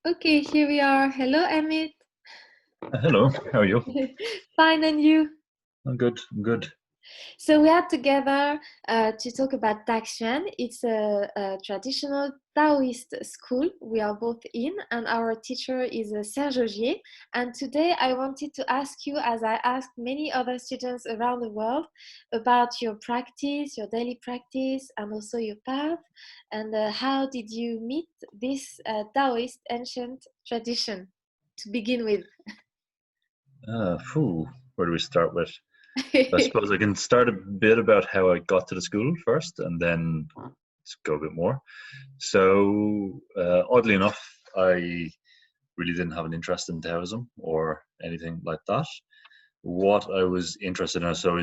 Okay, here we are. Hello, Emmet. Hello, how are you? Fine, and you? I'm good, I'm good. So we are together to talk about DaXuan. It's a traditional Taoist school we are both in, and our teacher is Serge Augier. And today I wanted to ask you, as I asked many other students around the world, about your practice, your daily practice, and also your path, and how did you meet this Taoist ancient tradition to begin with? Where do we start with? I suppose I can start a bit about how I got to the school first and then go a bit more. So, oddly enough, I really didn't have an interest in Taoism or anything like that. What I was interested in, so I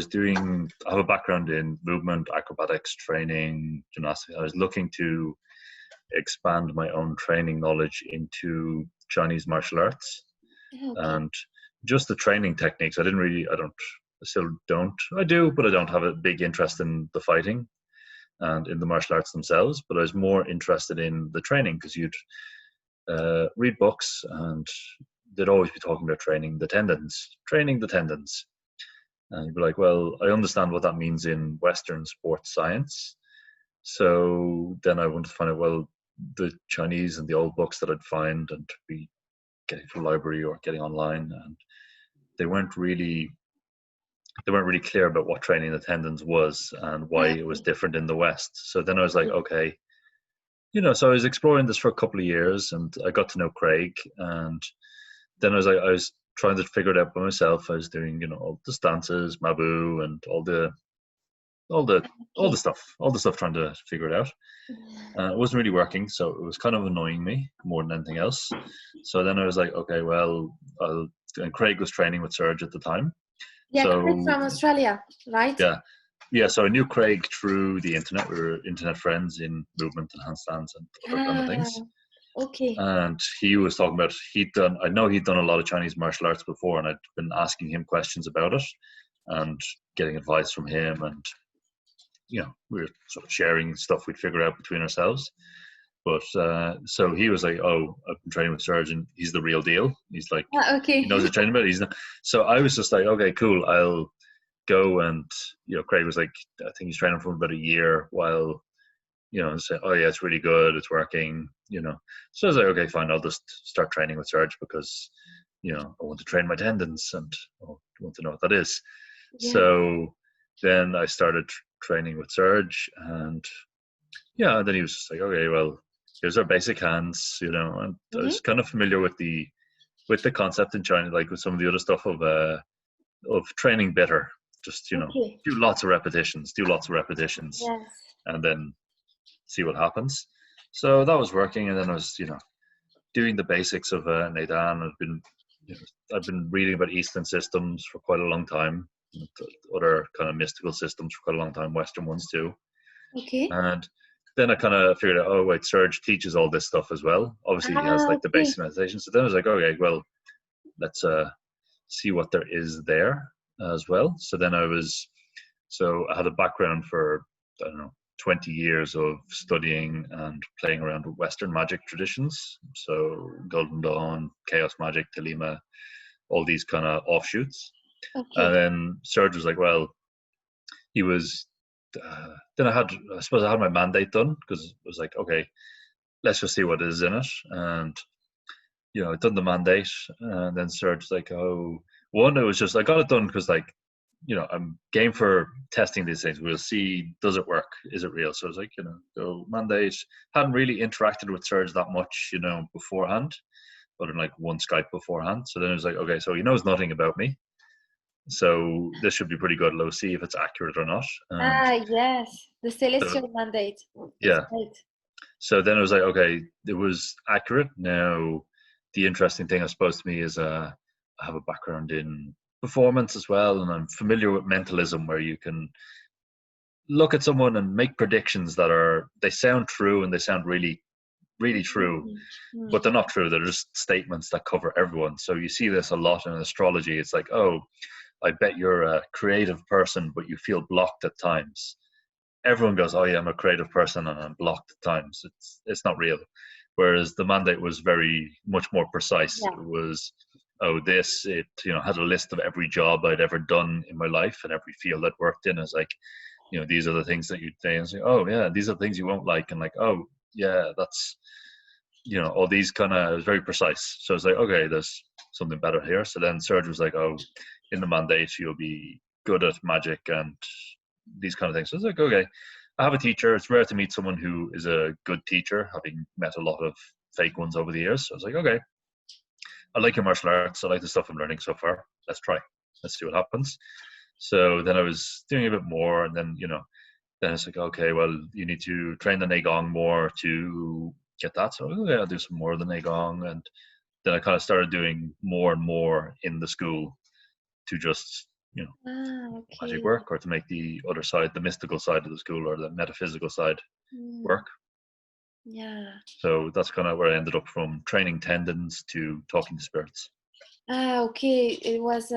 have a background in movement, acrobatics, training, gymnastics. I was looking to expand my own training knowledge into Chinese martial arts Okay. and just the training techniques. I still don't, I do, but I don't have a big interest in the fighting and in the martial arts themselves. But I was more interested in the training because you'd read books and they'd always be talking about training the tendons. And you'd be like, well, I understand what that means in Western sports science. So then I wanted to find out, well, the Chinese and the old books that I'd find and be getting from the library or getting online, and they weren't really clear about what training the tendons was and why it was different in the West. So then I was like, okay, so I was exploring this for a couple of years and I got to know Craig, and then I was trying to figure it out by myself. I was doing, all the stances, Mabu, and all the stuff, trying to figure it out. It wasn't really working, so it was kind of annoying me more than anything else. So then I was like, okay, well, and Craig was training with Serge at the time. Yeah, So Chris from Australia, right? yeah. So I knew Craig through the internet. We were internet friends in movement and handstands and other kind of things. Okay. And he was talking about I know he'd done a lot of Chinese martial arts before, and I'd been asking him questions about it and getting advice from him, and we were sort of sharing stuff we'd figure out between ourselves. But so he was like, "Oh, I've been training with Serge, and he's the real deal." He's like, Okay. he knows the training, but he's not. So I was just like, "Okay, cool. I'll go." And Craig was like, "I think he's training for about a year." While say, "Oh yeah, it's really good. It's working." So I was like, "Okay, fine. I'll just start training with Serge because I want to train my tendons and I want to know what that is." Yeah. So then I started training with Serge, and then he was just like, "Okay, well, here's our basic hands," and I was kind of familiar with the concept in China, like with some of the other stuff of training better. Just Okay. do lots of repetitions, Yes. and then see what happens. So that was working, and then I was doing the basics of Neidan. I've been reading about Eastern systems for quite a long time, other kind of mystical systems for quite a long time, Western ones too. Okay. And then I kind of figured out, oh wait, Serge teaches all this stuff as well. Obviously, he has like the Okay. basic meditation. So then I was like, okay, well, let's see what there is there as well. So then I had a background for, I don't know, 20 years of studying and playing around with Western magic traditions. So Golden Dawn, Chaos Magic, Telema, all these kind of offshoots. Okay. And then Serge was like, well, he was then I suppose I had my mandate done because it was like, okay, let's just see what is in it. And I'd done the mandate, and then Serge's like, oh, one, it was just I got it done because like, I'm game for testing these things. We'll see, does it work? Is it real? So I was like, go mandate. Hadn't really interacted with Serge that much, beforehand, but in like one Skype beforehand. So then it was like, okay, so he knows nothing about me. So this should be pretty good. Let's see if it's accurate or not. And yes, the celestial mandate. It's great. So then it was like, okay, it was accurate. Now, the interesting thing, I suppose, to me is I have a background in performance as well, and I'm familiar with mentalism, where you can look at someone and make predictions they sound true and they sound really, really true, but they're not true. They're just statements that cover everyone. So you see this a lot in astrology. It's like, oh, I bet you're a creative person, but you feel blocked at times. Everyone goes, oh yeah, I'm a creative person and I'm blocked at times. It's not real. Whereas the mandate was very much more precise. Yeah. It was, oh, it had a list of every job I'd ever done in my life and every field I'd worked in. It's like, these are the things that you'd say, and say, oh yeah, these are the things you won't like, and like, oh yeah, that's, all these kind of, it was very precise. So it's like, okay, there's something better here. So then Serge was like, oh, in the mandate you'll be good at magic and these kind of things. So it's like, okay, I have a teacher. It's rare to meet someone who is a good teacher, having met a lot of fake ones over the years. So I was like, okay, I like your martial arts. I like the stuff I'm learning so far. Let's try. Let's see what happens. So then I was doing a bit more, and then then it's like, okay, well, you need to train the Neigong more to get that. So okay, I'll do some more of the Neigong, and then I kind of started doing more and more in the school to just magic Okay. work, or to make the other side, the mystical side of the school, or the metaphysical side work. Yeah. So that's kind of where I ended up, from training tendons to talking to spirits. Okay. It was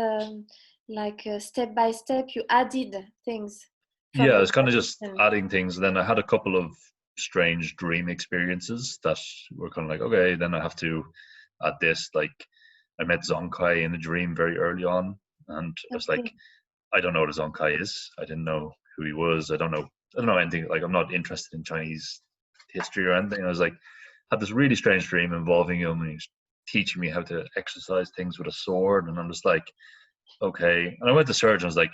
like step by step. You added things from Yeah, the it's kind of just tradition. adding things. And then I had a couple of strange dream experiences that were kind of like, okay, then I have to add this. Like, I met Zonkai in a dream very early on, and I was like, Okay. I don't know what a Zonkai is. I didn't know who he was. I don't know anything. Like, I'm not interested in Chinese history or anything. I was like, had this really strange dream involving him, and he's teaching me how to exercise things with a sword. And I'm just like, okay. And I went to Serge and I was like,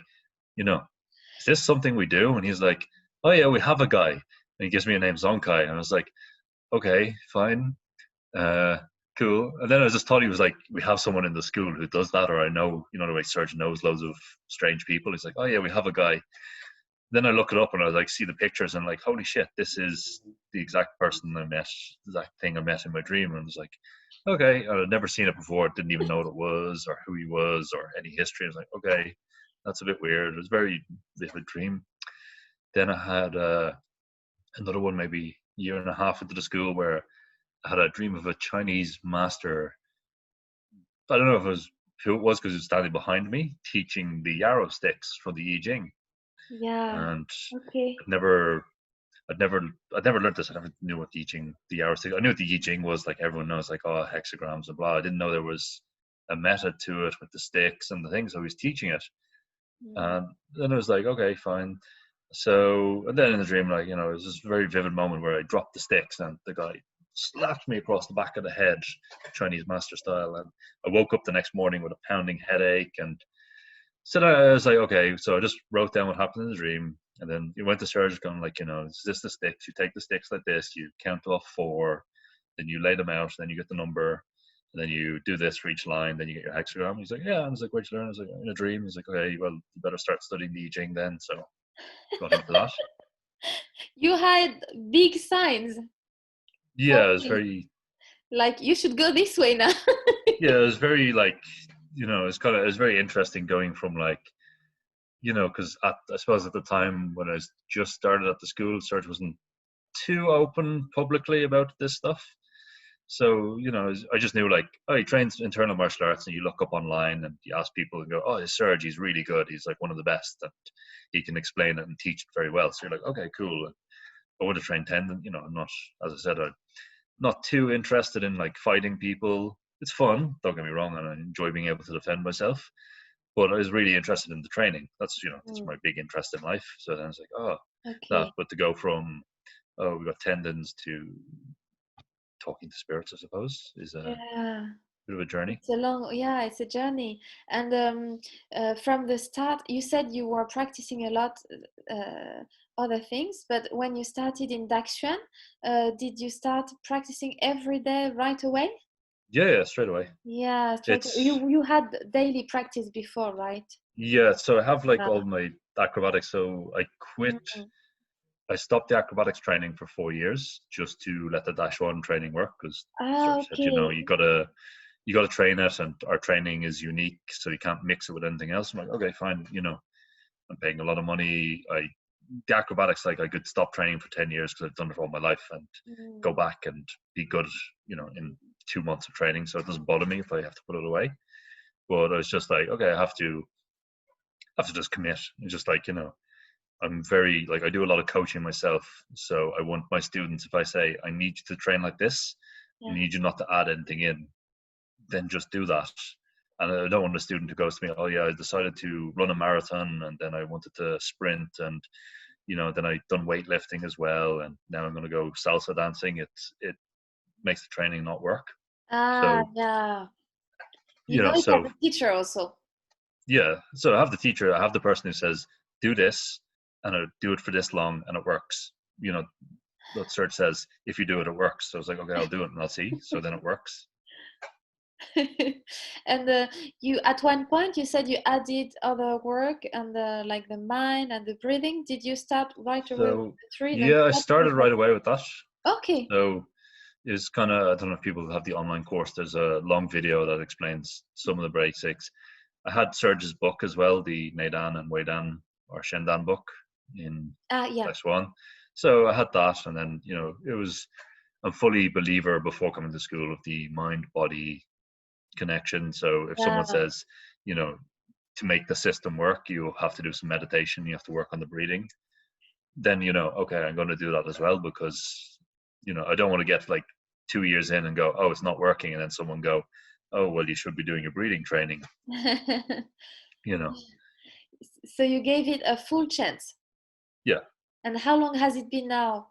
is this something we do? And he's like, oh yeah, we have a guy. And he gives me a name, Zonkai. And I was like, okay, fine. Uh, cool. And then I just thought he was like, we have someone in the school who does that, or I know, the way Serge knows loads of strange people. He's like, oh yeah, we have a guy. Then I look it up and I like see the pictures and like, holy shit, this is the exact person I met, the exact thing I met in my dream. And I was like, okay, I'd never seen it before. Didn't even know what it was or who he was or any history. I was like, okay, that's a bit weird. It was a very vivid dream. Then I had another one, maybe a year and a half into the school, where I had a dream of a Chinese master. I don't know if it was who it was, because he was standing behind me teaching the yarrow sticks for the I Ching. Yeah. And Okay. I'd never learned this. I never knew what the yarrow stick. I knew what the I Ching was, like everyone knows, like, oh, hexagrams and blah. I didn't know there was a method to it with the sticks and the things. So he was teaching it. And then I was like, okay, fine. So, and then in the dream, like, it was this very vivid moment where I dropped the sticks and the guy slapped me across the back of the head, Chinese master style. And I woke up the next morning with a pounding headache. And so I was like, okay. So I just wrote down what happened in the dream. And then you went to Serge, going like, is this the sticks? You take the sticks like this, you count off 4, then you lay them out, then you get the number, and then you do this for each line, then you get your hexagram. He's like, yeah. And I was like, where'd you learn? I was like, in a dream. He's like, okay, well, you better start studying the I Ching then. So got into that. You had big signs Yeah, it was pointing, very, like you should go this way now. yeah, it was very like, it was very interesting going from like, because I suppose at the time when I was just started at the school, Serge wasn't too open publicly about this stuff. So, I just knew like, oh, he trains internal martial arts, and you look up online and you ask people and go, oh, Serge, he's really good. He's like one of the best, and he can explain it and teach it very well. So you're like, okay, cool. I would have trained tendon, I'm not, as I said, I'm not too interested in like fighting people. It's fun, don't get me wrong, and I enjoy being able to defend myself. But I was really interested in the training. That's, that's my big interest in life. So then I was like, oh, that. Okay. But to go from, oh, we got tendons to talking to spirits, I suppose, is a Yeah. bit of a journey. It's a journey. And from the start, you said you were practicing a lot other things, but when you started in DaXuan, did you start practicing every day right away? Yeah, straight away. Yeah, straight. It's You had daily practice before, right? Yeah. So I have like Yeah. all my acrobatics. So I quit. Mm. I stopped the acrobatics training for 4 years just to let the DaXuan training work, because Ah, sort of said, okay. you gotta train it, and our training is unique, so you can't mix it with anything else. I'm like, okay, fine. I'm paying a lot of money. The acrobatics, like, I could stop training for 10 years because I've done it all my life, and go Mm. back and be good, in 2 months of training. So it doesn't bother me if I have to put it away. But I was just like, okay, I have to just commit. It's just like, I'm very, like, I do a lot of coaching myself. So I want my students, if I say, I need you to train like this, I Yeah. need you not to add anything in, then just do that. And I don't want a student who goes to me, oh yeah, I decided to run a marathon and then I wanted to sprint and, you know, then I done weightlifting as well. And now I'm going to go salsa dancing. It makes the training not work. Ah, So, yeah. You you know know, it as so a teacher also. yeah, so I have the teacher, I have the person who says, do this and I do it for this long and it works. You know, the search says, if you do it, it works. So I was like, okay, I'll do it and I'll see. So then it works. And you, at one point, you said you added other work and like the mind and the breathing. Did you start right away with So the three? Then yeah, I what was started right away with that. okay. So it's kind of, I don't know if people have the online course. There's a long video that explains some of the basics. I had Serge's book as well, the Neidan and Weidan or Shendan book in Ah, yeah. DaXuan. So I had that, and then, you know, it was, I'm fully believer before coming to school of the mind body connection. So if someone Yeah. says, you know, to make the system work, you have to do some meditation, you have to work on the breathing, then, you know, okay, I'm going to do that as well, because, you know, I don't want to get like 2 years in and go, oh, it's not working, and then someone go, oh, well, you should be doing your breathing training, you know. So you gave it a full chance. Yeah. And how long has it been now?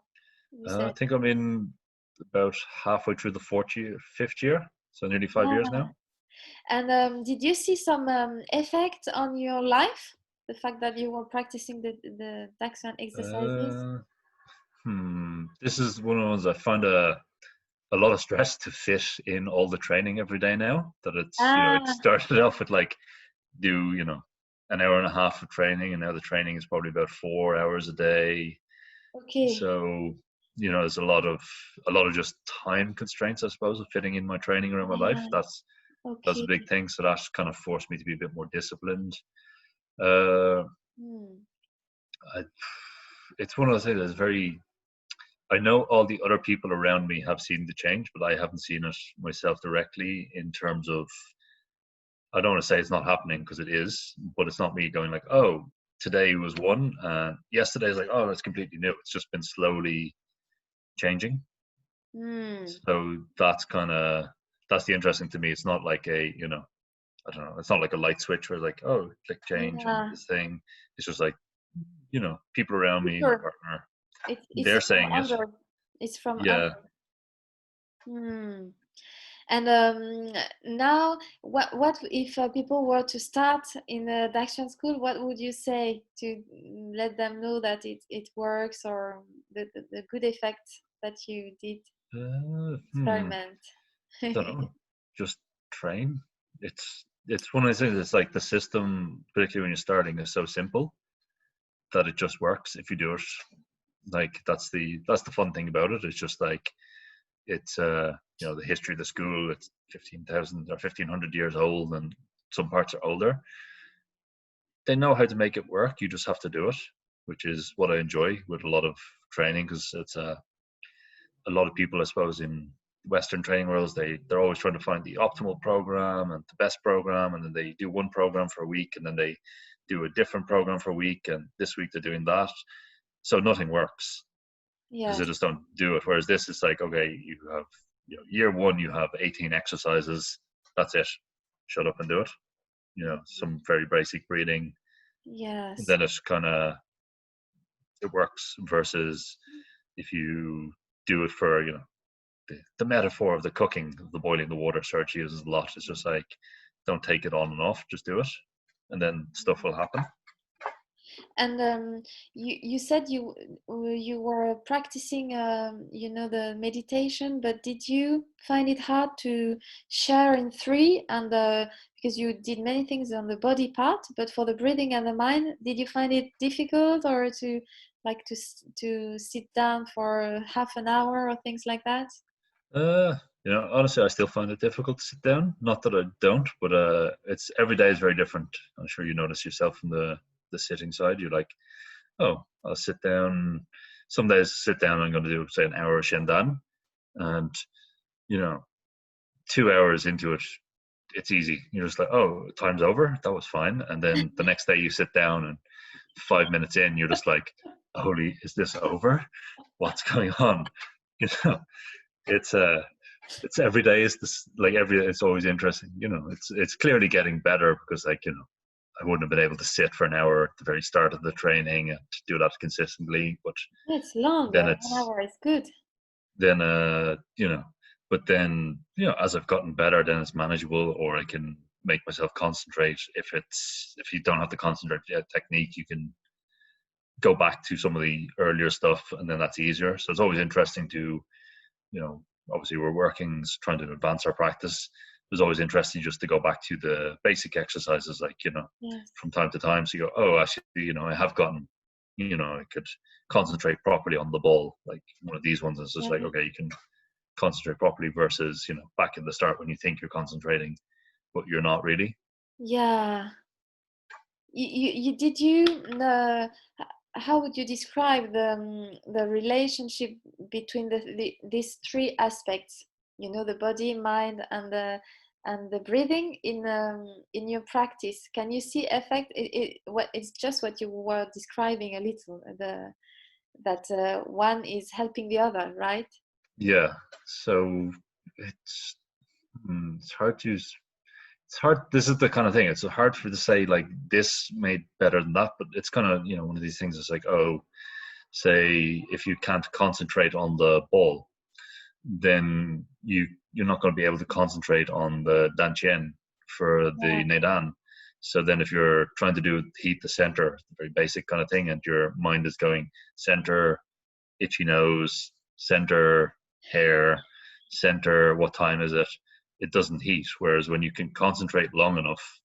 You I said. think I'm in about halfway through the fifth year, so nearly 5 years Ah. now. And did you see some effect on your life? The fact that you were practicing the DaXuan exercises? uh, this is one of the ones I find a lot of stress to fit in all the training every day now. That it's, you know, it Ah, started off with like, do, you know, an hour and a half of training, and now the training is probably about 4 hours a day. okay. So, you know, there's a lot of just time constraints, I suppose, of fitting in my training around my life. Ah, That's a okay. big thing. So that's kind of forced me to be a bit more disciplined. uh Hmm. I, it's one of those things that's very, I know all the other people around me have seen the change, but I haven't seen it myself directly, in terms of, I don't want to say it's not happening, because it is, but it's not me going like, oh, today was one, and yesterday's like, oh, that's completely new. It's just been slowly changing. Hmm. So that's the interesting to me. It's not like a, you know, I don't know, it's not like a light switch where like, oh, click change and Yeah. this thing. It's just like, you know, people around me, my Sure. partner, It's they're from saying it. under. It's from Yeah. under. Hmm. And now, what if people were to start in a DaXuan school? What would you say to let them know that it works, or the good effect that you did Uh, hmm. experiment? Don't know. Just train. It's one of those things. It's like the system, particularly when you're starting, is so simple that it just works if you do it. Like that's the fun thing about it. It's just like, it's you know, the history of the school. It's 15,000 or 1,500 years old, and some parts are older. They know how to make it work. You just have to do it, which is what I enjoy with a lot of training, because it's a lot of people, I suppose, in Western training worlds, they're always trying to find the optimal program and the best program, and then they do one program for a week, and then they do a different program for a week, and this week they're doing that. So nothing works because they Yes. just don't do it. Whereas this is like, okay, you have, you know, year one, you have 18 exercises. That's it. Shut up and do it. You know, some very basic breathing. And Yes. then it's kind of, it works, versus if you do it for, you know, the metaphor of the cooking, of the boiling the water, Serge uses a lot. It's just like, don't take it on and off, just do it, and then stuff will happen. And you said you were practicing the meditation, but did you find it hard to share in three, and because you did many things on the body part, but for the breathing and the mind, did you find it difficult, or to like to sit down for half an hour or things like that? uh you know, honestly, I still find it difficult to sit down. Not that I don't, but it's, every day is very different. I'm sure you notice yourself from the sitting side. You're like, oh, I'll sit down. Some days sit down, I'm going to do, say, an hour of shendan, and, you know, 2 hours into it, it's easy. You're just like, oh, time's over. That was fine. And then the next day you sit down and 5 minutes in, you're just like, holy, is this over? What's going on? You know, it's every day is this, like it's always interesting. You know, it's clearly getting better because, like, you know, I wouldn't have been able to sit for an hour at the very start of the training and to do that consistently. But It's long. then 1 hour is good. then you know, but then, you know, as I've gotten better, then it's manageable, or I can make myself concentrate. If you don't have to concentrate technique, you can go back to some of the earlier stuff, and then that's easier. So it's always interesting to, you know, obviously we're working, trying to advance our practice. It was always interesting just to go back to the basic exercises, like, you know, Yes. from time to time. So you go, oh, actually, you know, I have gotten, you know, I could concentrate properly on the ball. Like one of these ones is just like, okay, you can concentrate properly versus, you know, back in the start when you think you're concentrating, but you're not really. Yeah. How would you describe the relationship between these three aspects? You know, the body, mind, and the breathing in your practice. Can you see effect? It's just what you were describing a little. That one is helping the other, right? Yeah. So it's hard to. It's hard. This is the kind of thing. It's hard for to say like this made better than that, but it's kind of, you know, one of these things. It's like, oh, say if you can't concentrate on the ball, then you're not going to be able to concentrate on the dantian for the Yeah. nedan. So then if you're trying to do heat the center, the very basic kind of thing, and your mind is going center, itchy nose, center, hair, center, what time is it? It doesn't heat. Whereas when you can concentrate long enough,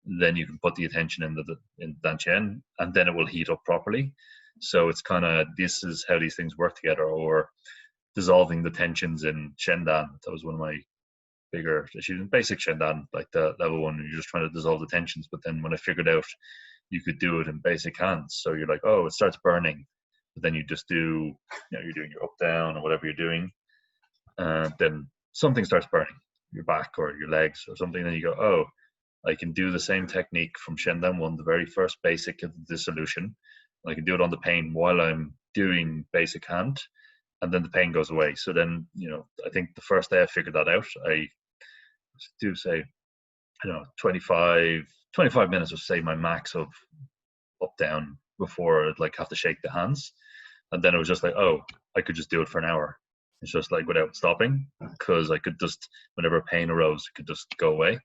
then you can put the attention in dantian, and then it will heat up properly. So it's kind of, this is how these things work together. Or dissolving the tensions in shendan. That was one of my bigger issues in basic shendan, like the level one. You're just trying to dissolve the tensions. But then when I figured out you could do it in basic hands, so you're like, oh, it starts burning, but then you just do, you know, you're doing your up down or whatever you're doing, then something starts burning, your back or your legs or something. Then you go, oh, I can do the same technique from shendan one, the very first basic of the dissolution. I can do it on the pain while I'm doing basic hand, and then the pain goes away. So then, you know, I think the first day I figured that out, I do say, you know, 25 minutes was say my max of up down before I'd like have to shake the hands. And then it was just like, oh, I could just do it for an hour. It's just like without stopping, because I could just, whenever pain arose, it could just go away.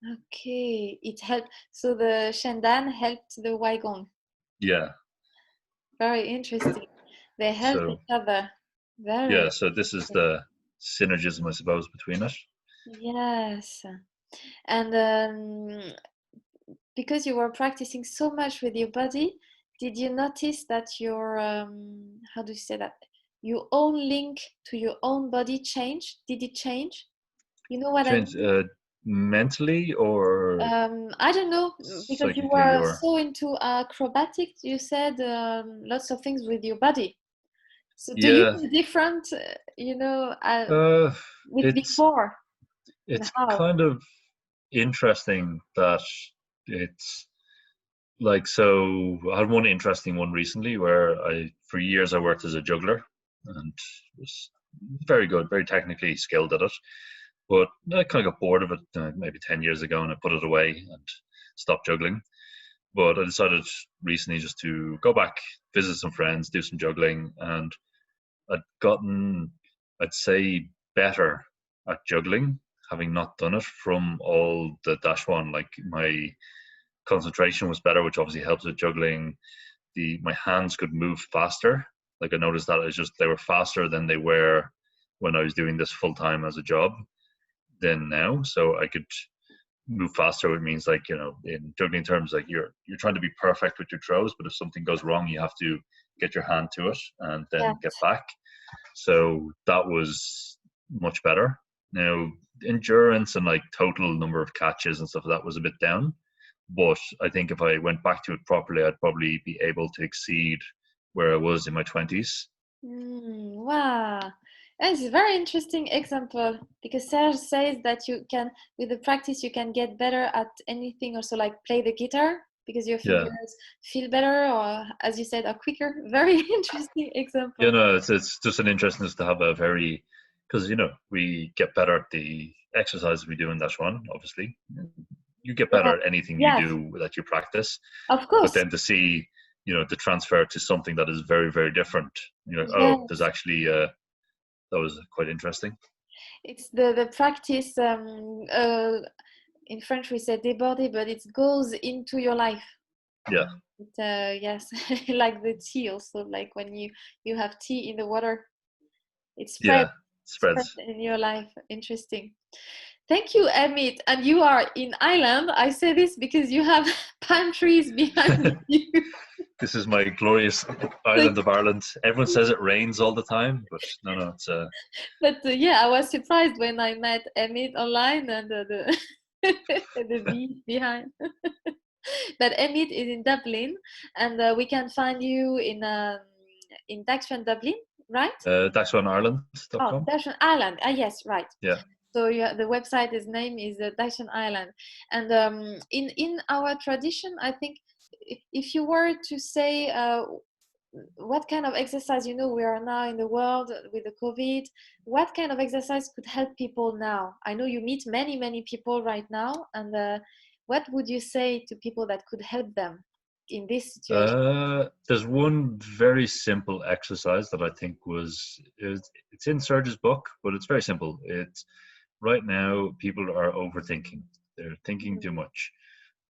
Okay, it helped. So the shendan helped the waigong. Yeah. Very interesting. They help So each other. Very. yeah, so this is the synergism, I suppose, between it. Yes. And because you were practicing so much with your body, did you notice that your how do you say that, your own link to your own body changed? Did it change? You know what I Change mean? mentally or I don't know, because you psychically were or so into acrobatics. You said lots of things with your body. So do you yeah. feel different, Uh, with it's before, and it's how? kind of interesting that it's like, so I had one interesting one recently where for years I worked as a juggler and was very good, very technically skilled at it. But I kind of got bored of it maybe 10 years ago, and I put it away and stopped juggling. But I decided recently just to go back, visit some friends, do some juggling, and I'd gotten, I'd say, better at juggling, having not done it from all the DaXuan. Like my concentration was better, which obviously helps with juggling. My hands could move faster. Like I noticed that it's just they were faster than they were when I was doing this full time as a job than now. So I could move faster. It means, like, you know, in juggling terms, like you're trying to be perfect with your throws, but if something goes wrong, you have to get your hand to it and Yeah. then get back. So that was much better. Now endurance and like total number of catches and stuff like that was a bit down, but I think if I went back to it properly, I'd probably be able to exceed where I was in my 20s. Wow, that's a very interesting example, because Serge says that you can, with the practice, you can get better at anything. Also, like play the guitar, because your Yeah. fingers feel better, or as you said, are quicker. Very interesting example. You know, it's just an interesting to have a very, because, you know, we get better at the exercises we do in DaXuan, obviously. You get better Yeah. at anything you Yes, do that you practice, of but course. then to see, you know, to transfer to something that is very, very different, you're like, oh, there's Yes, actually, that was quite interesting. it's the practice. In French, we say déborder, but it goes into your life. Yeah, Yes, like the tea also, like when you have tea in the water, it yeah, spreads spreads. in your life. Interesting. Thank you, Emmet. And you are in Ireland. I say this because you have palm trees behind you. This is my glorious So, island of Ireland. Everyone says it rains all the time, but no, it's but yeah, I was surprised when I met Emmet online and the bee behind. But Emmet is in Dublin, and we can find you in DaXuan Dublin, right? Oh, DaXuanIreland.com. DaXuan Island. Ah, yes, right. Yeah. So the website, his name is DaXuan Island, and in our tradition, I think if you were to say what kind of exercise, you know, we are now in the world with the COVID, what kind of exercise could help people now? I know you meet many people right now, and what would you say to people that could help them in this situation? There's one very simple exercise that I think it's in Serge's book, but it's very simple. It's right now people are overthinking. They're thinking too much.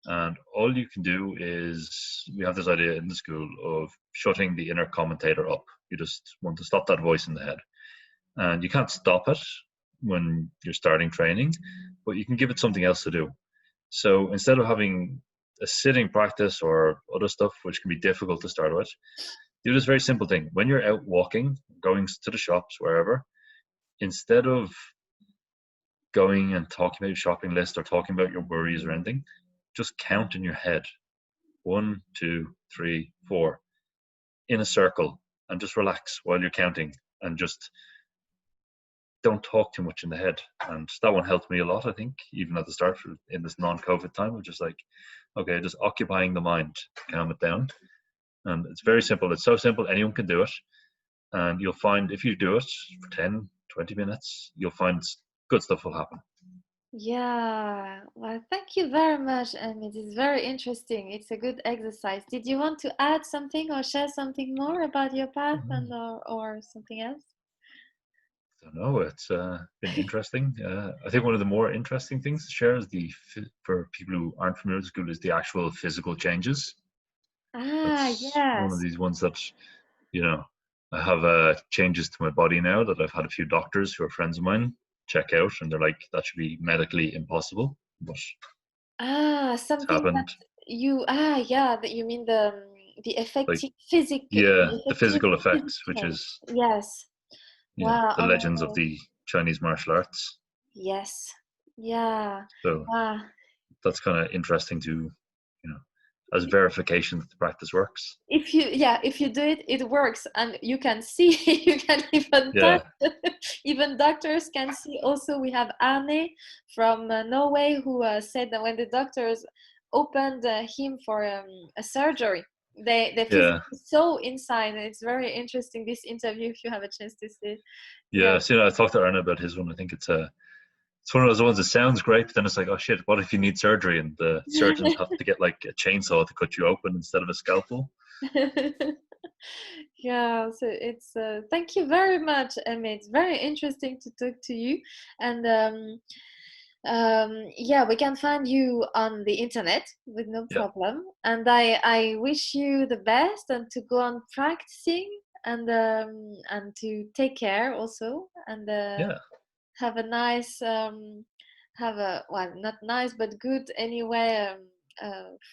And all you can do is, we have this idea in the school of shutting the inner commentator up. You just want to stop that voice in the head. And you can't stop it when you're starting training, but you can give it something else to do. So instead of having a sitting practice or other stuff, which can be difficult to start with, do this very simple thing. When you're out walking, going to the shops, wherever, instead of going and talking about your shopping list or talking about your worries or anything, just count in your head 1, 2, 3, 4 in a circle, and just relax while you're counting, and just don't talk too much in the head. And that one helped me a lot, I think, even at the start in this non-COVID time, of just like, okay, just occupying the mind, calm it down. And it's very simple. It's so simple, anyone can do it. And you'll find if you do it for 10, 20 minutes, you'll find good stuff will happen. Yeah, well, thank you very much, and it is very interesting. It's a good exercise. Did you want to add something or share something more about your path and or something else? I don't know. It's been interesting. I think one of the more interesting things to share is for people who aren't familiar with school, is the actual physical changes. Ah, That's one of yes. these ones that, you know, I have changes to my body now that I've had a few doctors who are friends of mine check out, and they're like, that should be medically impossible, but Ah, it's something that happened. yeah, that you mean the Like, effective yeah, the effective physical physical effects, which change. is, Yes. you know, Wow, the legends of the Chinese martial arts. yes. Yeah. So Wow. that's kind of interesting to, you know, as verification that the practice works. If you do it, it works, and you can see, you can even touch. Yeah, Even doctors can see. Also, we have Arne from Norway, who said that when the doctors opened him for a surgery, they yeah, physically saw inside. It's very interesting, this interview, if you have a chance to see it. Yeah. yeah. So, you know, I talked to Erna about his one. I think it's one of those ones that sounds great, but then it's like, oh shit, what if you need surgery and the surgeons have to get like a chainsaw to cut you open instead of a scalpel? Yeah, so it's thank you very much, Emma. It's very interesting to talk to you, and yeah, we can find you on the internet with no Yeah, problem. And I wish you the best, and to go on practicing, and to take care also, and yeah, have a nice have a, well, not nice but good anyway,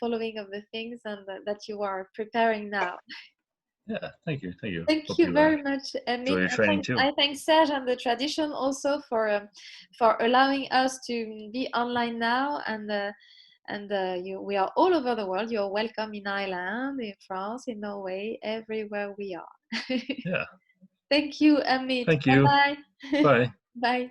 following of the things, and that you are preparing now. yeah. Thank you. Thank Hope you you very much, enjoy Emmet. your training too. I thank Serge and the Tradition also for allowing us to be online now, and we are all over the world. You're welcome in Ireland, in France, in Norway, everywhere we are. Yeah, Thank you, Emmet. thank Bye you. bye. Bye. Bye.